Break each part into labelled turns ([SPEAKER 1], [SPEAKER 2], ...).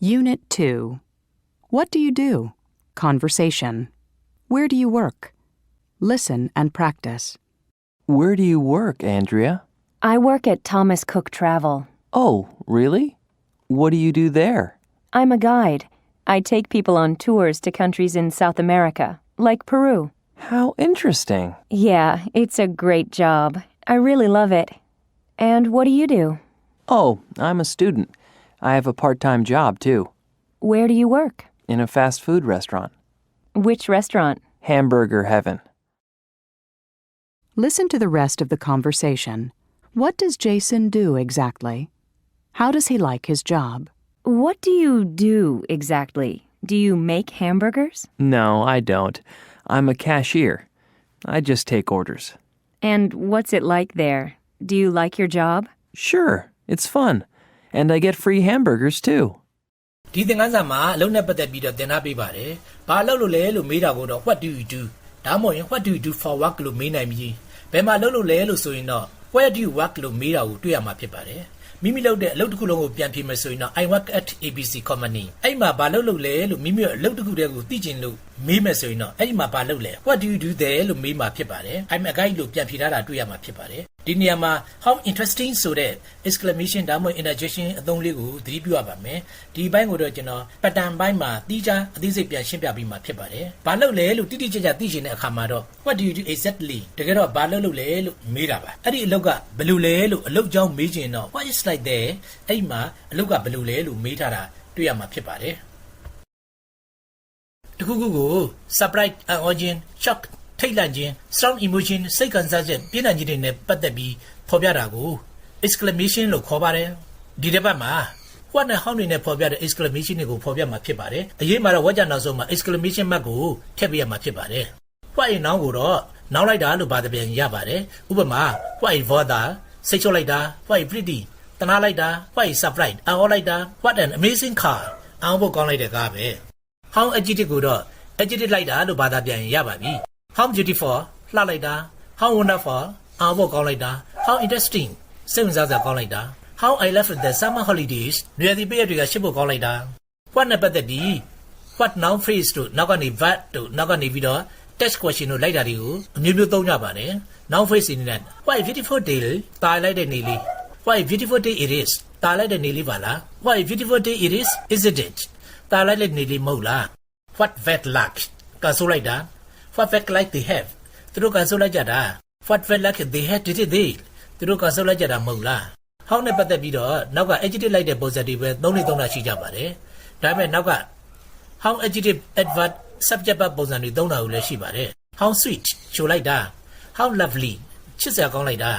[SPEAKER 1] Unit 2. What do you do? Conversation. Where do you work? Listen and practice.
[SPEAKER 2] Where do you work, Andrea?
[SPEAKER 3] I work at Thomas Cook Travel.
[SPEAKER 2] Oh, really? What do you do there?
[SPEAKER 3] I'm a guide. I take people on tours to countries in South America, like Peru.
[SPEAKER 2] How interesting.
[SPEAKER 3] Yeah, it's a great job. I really love it. And what do you do?
[SPEAKER 2] Oh, I'm a student. I have a part-time job, too.
[SPEAKER 3] Where do you work?
[SPEAKER 2] In a fast food restaurant.
[SPEAKER 3] Which restaurant?
[SPEAKER 2] Hamburger Heaven.
[SPEAKER 1] Listen to the rest of the conversation. What does Jason do exactly? How does he like his job?
[SPEAKER 3] What do you do exactly? Do you make hamburgers?
[SPEAKER 2] No, I don't. I'm a cashier. I just take orders.
[SPEAKER 3] And what's it like there? Do you like your job?
[SPEAKER 2] Sure, it's fun. And I get free hamburgers, too.
[SPEAKER 4] ဒီသင်ခန်းစာမှာအလုပ်နဲ့ပတ်သက်ပြီးတော့သင်ထားပေးပါတယ်။ဘာလုပ်လို့လဲလို့မေးတာကိုတော့ what do you do ဒါမှမဟုတ်ရင် what do you do for work လို့မေးနိုင်ပြီးဘယ်မှာလုပ်လို့လဲလို့ဆိုရင်တော့ where do you work လို့မေးတာကိုတွေ့ရမှာဖြစ်ပါတယ်။မိမိလုပ်တဲ့အလုပ်တစ်ခုလုံးကိုပြန်ဖြေမယ်ဆိုရင်တော့ I work at ABC company အဲ့မှာဘာလုပ်လို့လဲလို့မိမိရဲ့အလုပ်တစ်ခုတည်းကိုသိချင်လို့မေးမယ်ဆိုရင်တော့အဲ့ဒီမှာဘာလုပ်လဲ what do you do there လို့မေးမှာဖြစ်ပါတယ်။ I'm a guide လို့ပြန်ဖြေထားတာတွေ့ရမှာဖြစ်ပါတယ်။ဒီနေရာမှာ how interesting ဆိုတဲ့ exclamation ဒါမှမဟုတ် interjection အသုံးလေးကိုသတိပြုရပါမယ်။ဒီဘိုင်းကိုတော့ကျွန်တော် pattern ဘိုင်းမှာတီးခြားအသေးစိတ်ပြန်ရှင်းပြပြီးမှာဖြစ်ပါတယ်။ဘာလုပ်လဲလို့တိတိကျကျသိချင်တဲ့အခါမှာတော့ what do you do exactly တကယ်တော့ဘာလုပ်လို့လဲလို့မေးတာပါ။အဲ့ဒီအလုပ်ကဘယ်လိုလဲလို့အလုပ်ကြောင်းမေးချင်တော့ what is like there အဲ့ဒီမှာအလုပ်ကဘယ်လိုလဲလို့မေးထားတာတွေ့ရမှာဖြစ်ပါတယ်။တခုခုကို surprise, origin, shock ထိတ်လန့်ခြင်း strong emotion စိတ်ခံစားချက်ပြင်းထန်ခြင်းတွေနဲ့ပတ်သက်ပြီးဖော်ပြတာကို exclamation လို့ခေါ်ပါတယ်ဒီတစ်ပတ်မှာ what နဲ့ how တွေနဲ့ဖော်ပြတဲ့ exclamation တွေကိုဖော်ပြမှာဖြစ်ပါတယ်အရေးမှာတော့ what ကြောင့်နောက်ဆုံးမှာ exclamation mark ကိုထည့်ပေးရမှာဖြစ်ပါတယ် what ရဲ့ noun ကိုတော့နောက်လိုက်တာလို့ဘာသာပြန်ရပါတယ်ဥပမာ what is bother စိတ်ချလိုက်တာ what is pretty တနာလိုက်တာ what is surprise အော်လိုက်တာ what an amazing car အော်ဖို့ကောင်းလိုက်တဲ့ကားပဲ how adjective ကိုတော့ adjective လိုက်တာလို့ဘာသာပြန်ရပါပြီHow beautiful လှလိုက်တာ How wonderful အားဖို့ကောင်းလိုက်တာ How interesting စိတ်ဝင်စားစရာကောင်းလိုက်တာ How I love the summer holidays နွေရာသီပိတ်ရက်တွေကရှစ်ဖို့ကောင်းလိုက်တာ What နဲ့ပတ်သက်ပြီး What noun phrase တို့နောက်ကနေ verb တို့နောက်ကနေပြီးတော့ text question တို့လိုက်တာတွေကိုအမျိုးမျိုးသုံးကြပါတယ် noun phrase တွေနဲ့ What a beautiful day တာလိုက်တဲ့နေ့လေး What a beautiful day it is တာလိုက်တဲ့နေ့လေးပါလား What a beautiful day it is isn't it တာလိုက်တဲ့နေ့လေးမဟုတ်လား What bad luck ကဆိုလိုက်တာWhat felt like they have သူတို့ကဆိုလိုက်ကြတာ What felt like they had did it they သူတို့ကဆိုလိုက်ကြတာမဟုတ်လား How နဲ့ပတ်သက်ပြီးတော့နောက်က adjective လိုက်တဲ့ပုံစံတွေပဲသုံးတာရှိကြပါတယ်ဒါပေမဲ့နောက်က How adjective adverb subject ပုံစံတွေသုံးတာကိုလည်းရှိပါတယ် How sweet ချိုလိုက်တာ How lovely ချစ်စရာကောင်းလိုက်တာ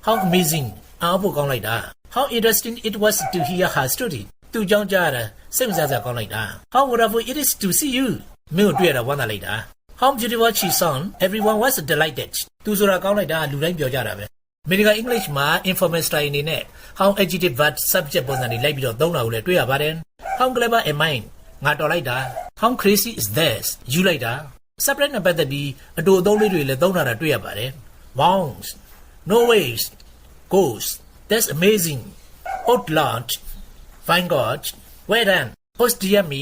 [SPEAKER 4] How amazing အားဖို့ကောင်းလိုက်တာ How interesting it was to hear her story သူကြောင့်ကြားရတာစိတ်ဝင်စားစရာကောင်းလိုက်တာ How wonderful it is to see you မင်းကိုတွေ့ရတာဝမ်းသာလိုက်တာHow beautiful she sound everyone was delighted သူဆိုတာကောင်းလိုက်တာလူတိုင်းပြောကြတာပဲ American English မှာ informal style အနေနဲ့ how adjective verb subject ပုံစံတွေလိုက်ပြီးတော့သုံးတာကိုလည်းတွေ့ရပါတယ် How clever am I ငါတော်လိုက်တာ How crazy is this ယူလိုက်တာ subject နဲ့ပတ်သက်ပြီးအတူအသုံးလေးတွေလည်းသုံးတာတွေ့ရပါတယ် Wounds no ways goes that's amazing old lord fine god well done oh dear me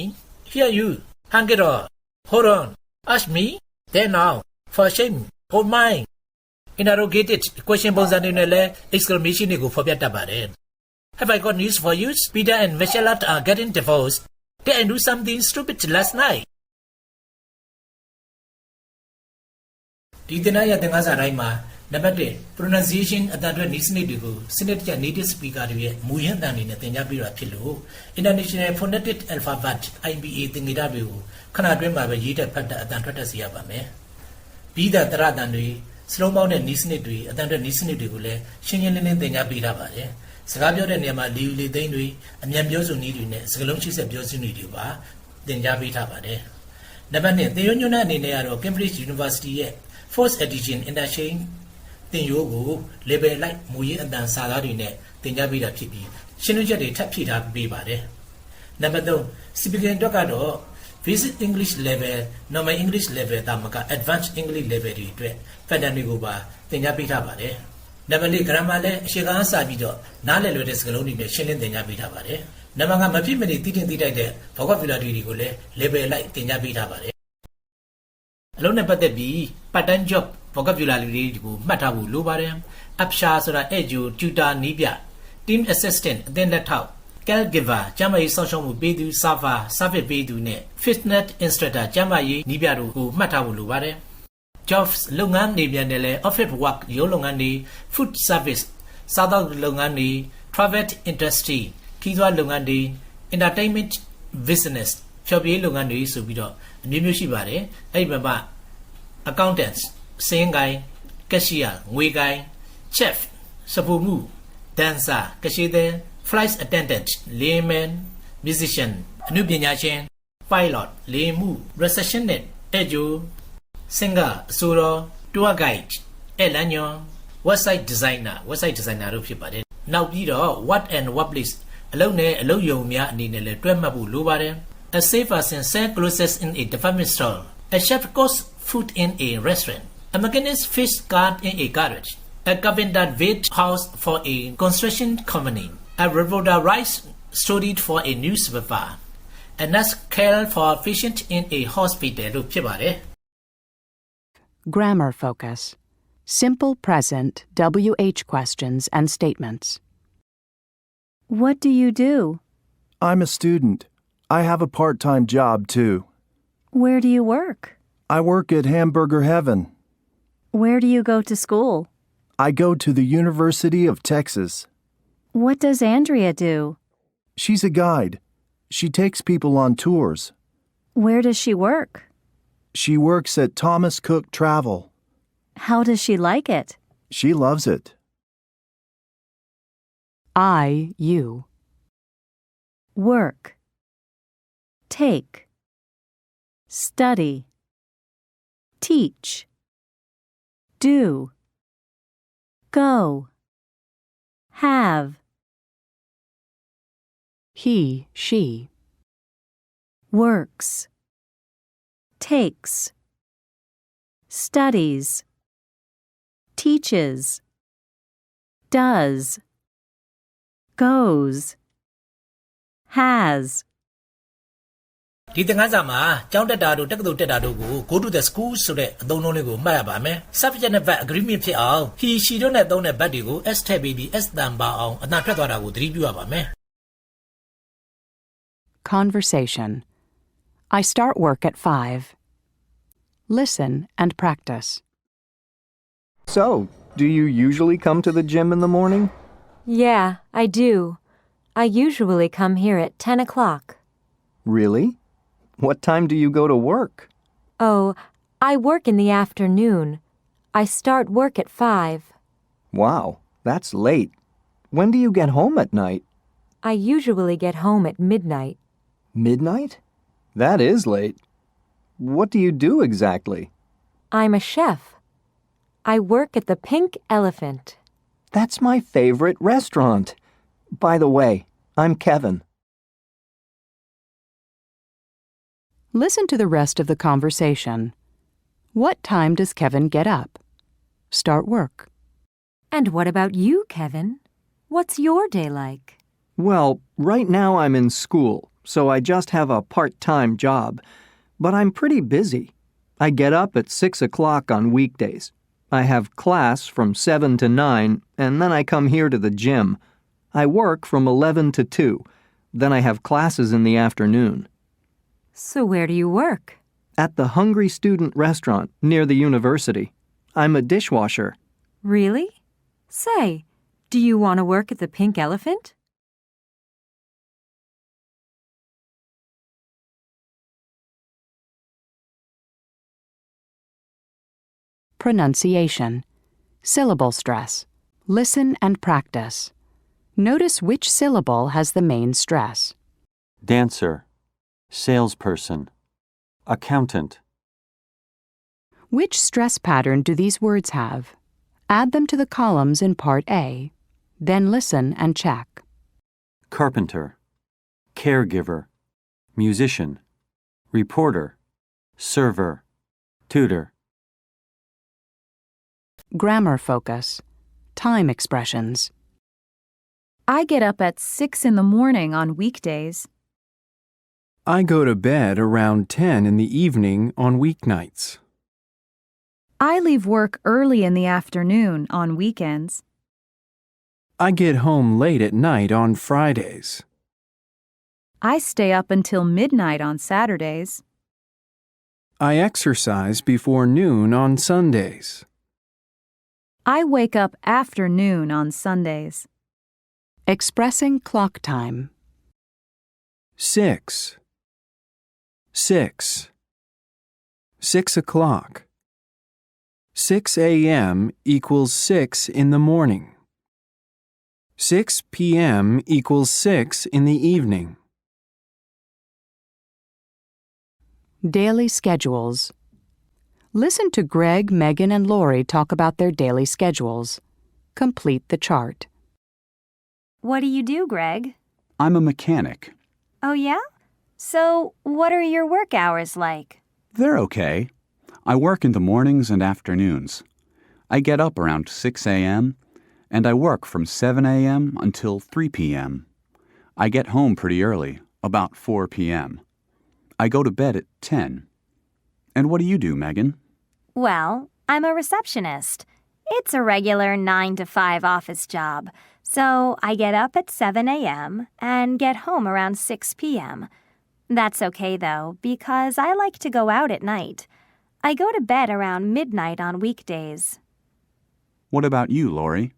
[SPEAKER 4] hear you hang it on hold on Ask me, then now, for shame, hold mine. Interrogated question ပုံစံတွေနဲ့လည်း exclamation တွေကိုဖော်ပြတတ်ပါတယ် Have I got news for you? Peter and Michelle are getting divorced. Did I do something stupid last night? ဒီသင်ရတဲ့ငါးစာတိုင်းမှာနံပါတ်1 pronunciation အတန်အတွက်နည်းစနစ်တွေကိုစနစ်တကျ native speaker တွေရဲ့မူရင်းအတန်တွေနဲ့သင်ကြားပေးတာဖြစ်လို့ International Phonetic Alphabet IPA သင်္ကေတတွေကိုခဏအတွင်းမှာပဲရေးတက်ဖတ်တတ်အတန်ထွက်တတ်စေရပါမယ်။ပြီးတဲ့တရအတန်တွေစလုံးပေါင်းတဲ့နည်းစနစ်တွေအတန်အတွက်နည်းစနစ်တွေကိုလည်းရှင်းရှင်းလင်းလင်းသင်ကြားပေးထားပါတယ်။စကားပြောတဲ့နေရာမှာလေယူလေသိန်းတွေအမြန်ပြောဆိုနည်းတွေနဲ့စကားလုံးချိတ်ဆက်ပြောဆိုနည်းတွေပါသင်ကြားပေးထားပါတယ်။နံပါတ်2သင်ရိုးညွှန်းတဲ့အနေနဲ့ကတော့ Cambridge University ရဲ့ Fourth Edition Interchange သင်ရိုးကို level လိုက်မူရင်းအတန်စာသားတွေနဲ့သင်ကြားပေးတာဖြစ်ပြီးရှင်းလင်းချက်တွေထပ်ဖြည့်ထားပေးပါတယ်။နံပါတ်3 speaking အတွက်ကတော့ Basic English level, Normal English level တာမက Advanced English level တွေအတွက် pattern တွေကိုပါသင်ကြားပေးထားပါတယ် နံပါတ်4 grammar လည်းအရှိကစပြီးတော့နားလည်လွယ်တဲ့စကားလုံးတွေနဲ့ရှင်းလင်းသင်ကြားပေးထားပါတယ် နံပါတ်5မဖြစ်မနေတည်တင်တည်တိုက်တဲ့ vocabulary တွေကိုလည်း level လိုက်သင်ကြားပေးထားပါတယ်အလုံးနဲ့ပတ်သက်ပြီး part time job vocabulary တွေကိုမှတ်ထားဖို့လိုပါတယ် upshare ဆိုတာအဲ့ကျို tutor နီးပြ team assistant အသင်းလက်ထောက် caregiver ကျန်းမာရေးစောင့်ရှောက်မှုပေးသူ server service ပေးသူနဲ့ fitness instructor ကျန်းမာရေးနီးပြတို့ကိုမှတ်ထားဖို့လိုပါတယ် jobs လုပ်ငန်းတွေပြန်တယ်လဲ office work ရုံးလုပ်ငန်းတွေ food service စားသောက်လုပ်ငန်းတွေ private industry ခီးသွွားလုပ်ငန်းတွေ entertainment business ဖျော်ဖြေရေးလုပ်ငန်းတွေဆိုပြီးတော့အမျိုးမျိုးရှိပါတယ်အဲ့ဒီမှာ accountants စင်းကိုင် cashier ငွေကိုင် chef စပူမှု dancer ကရှိသည် flight attendant လေယာဉ်မန် musician အနုပညာရှင် pilot လေယာဉ်မှု receptionist အဲ့ကျို singer အဆိုတော် tour guide အဲ့လမ်းညွန် website designer တို့ဖြစ်ပါတယ်နောက်ပြီးတော့ what and what place အလုပ်နဲ့အလုပ်ရုံများအနေနဲ့လည်းတွဲမှတ်ဖို့လိုပါတယ် a safe person sell clothes in a department store a chef cooks food in a restaurant a mechanic fish cart in a garage a carpenter built house for a construction company a reporter writes stories for a newspaper a nurse cares for a patient in a hospital တို့ဖြစ်ပါတယ်
[SPEAKER 1] Grammar focus. Simple present WH questions and statements.
[SPEAKER 3] What do you do?
[SPEAKER 5] I'm a student. I have a part-time job, too.
[SPEAKER 3] Where do you work?
[SPEAKER 5] I work at Hamburger Heaven.
[SPEAKER 3] Where do you go to school?
[SPEAKER 5] I go to the University of Texas.
[SPEAKER 3] What does Andrea do?
[SPEAKER 5] She's a guide. She takes people on tours.
[SPEAKER 3] Where does she work?
[SPEAKER 5] She works at Thomas Cook Travel.
[SPEAKER 3] How does she like it?
[SPEAKER 5] She loves it.
[SPEAKER 1] You.
[SPEAKER 3] Work. Take. Study. Teach. Do. Go. Have.
[SPEAKER 1] He, she.
[SPEAKER 3] Works. Takes. Studies. Teaches. Does. Goes. Has.
[SPEAKER 4] ဒီသင်ခန်းစာမှာကျောင်းတက်တာတို့တက္ကသိုလ်တက်တာတို့ကို go to the school ဆိုတဲ့အသုံးအနှုန်းလေးကိုမှတ်ရပါမယ် subject နဲ့ verb agreement ဖြစ်အောင် he she တို့နဲ့သုံးတဲ့ verb တွေကို s ထည့်ပြီး s တန်ပါအောင်အနာထွက်သွားတာကိုသတိပြုရပါမယ်
[SPEAKER 1] Conversation. I start work at 5. Listen and practice.
[SPEAKER 6] So, do you usually come to the gym in the morning?
[SPEAKER 3] Yeah, I do. I usually come here at 10 o'clock.
[SPEAKER 6] Really? What time do you go to work?
[SPEAKER 3] Oh, I work in the afternoon. I start work at 5.
[SPEAKER 6] Wow, that's late. When do you get home at night?
[SPEAKER 3] I usually get home at midnight.
[SPEAKER 6] Midnight? That is late. What do you do exactly?
[SPEAKER 3] I'm a chef. I work at the Pink Elephant.
[SPEAKER 6] That's my favorite restaurant. By the way, I'm Kevin.
[SPEAKER 1] Listen to the rest of the conversation. What time does Kevin get up? Start work.
[SPEAKER 3] And what about you, Kevin? What's your day like?
[SPEAKER 6] Well, right now I'm in school, so I just have a part-time job. But I'm pretty busy. I get up at 6 o'clock on weekdays. I have class from 7 to 9, and then I come here to the gym. I work from 11 to 2. Then I have classes in the afternoon.
[SPEAKER 3] So where do you work?
[SPEAKER 6] At the Hungry Student Restaurant near the university. I'm a dishwasher.
[SPEAKER 3] Really? Say, do you want to work at the Pink Elephant?
[SPEAKER 1] Pronunciation. Syllable stress. Listen and practice. Notice which syllable has the main stress.
[SPEAKER 7] Dancer, salesperson, accountant.
[SPEAKER 1] Which stress pattern do these words have? Add them to the columns in Part A. Then listen and check.
[SPEAKER 7] Carpenter, caregiver, musician, reporter, server, tutor.
[SPEAKER 1] Grammar focus. Time expressions.
[SPEAKER 8] I get up at 6 in the morning on weekdays.
[SPEAKER 9] I go to bed around 10 in the evening on weeknights.
[SPEAKER 8] I leave work early in the afternoon on weekends.
[SPEAKER 9] I get home late at night on Fridays.
[SPEAKER 8] I stay up until midnight on Saturdays.
[SPEAKER 9] I exercise before noon on Sundays.
[SPEAKER 8] I wake up after noon on Sundays.
[SPEAKER 1] Expressing clock time.
[SPEAKER 9] 6. 6. 6 o'clock. 6 a.m. equals 6 in the morning. 6 p.m. equals 6 in the evening.
[SPEAKER 1] Daily schedules. Listen to Greg, Megan, and Lori talk about their daily schedules. Complete the chart.
[SPEAKER 3] What do you do, Greg?
[SPEAKER 10] I'm a mechanic.
[SPEAKER 3] Oh, yeah? So, what are your work hours like?
[SPEAKER 10] They're okay. I work in the mornings and afternoons. I get up around 6 a.m., and I work from 7 a.m. until 3 p.m. I get home pretty early, about 4 p.m. I go to bed at 10. And what do you do, Megan?
[SPEAKER 11] Well, I'm a receptionist. It's a regular 9 to 5 office job, so I get up at 7 a.m. and get home around 6 p.m. That's okay, though, because I like to go out at night. I go to bed around midnight on weekdays.
[SPEAKER 10] What about you, Lori?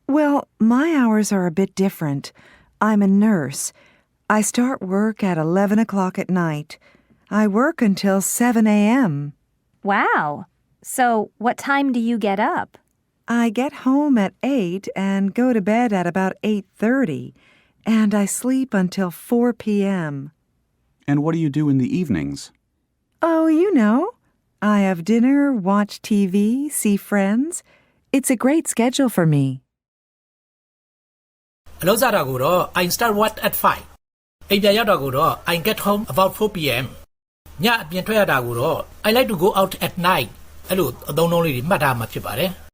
[SPEAKER 12] Well, my hours are a bit different. I'm a nurse. I start work at 11 o'clock at night. I work until 7 a.m.
[SPEAKER 11] Wow. So what time do you get up?
[SPEAKER 12] I get home at 8 and go to bed at about 8:30, and I sleep until 4 p.m.
[SPEAKER 10] And what do you do in the evenings?
[SPEAKER 12] Oh, you know. I have dinner, watch TV, see friends. It's a great schedule for me.
[SPEAKER 4] အလုပ်စားတာကိုတော့ I start work at 5. အိမ်ပြန်ရောက်တာကိုတော့ I get home about 4 p.m. ညအပြင်ထွက်ရတာကိုတော့ I like to go out at night. အဲ့လိုအသုံးအနှုန်းလေးတွေမှတ်ထားမှာဖြစ်ပါတယ်။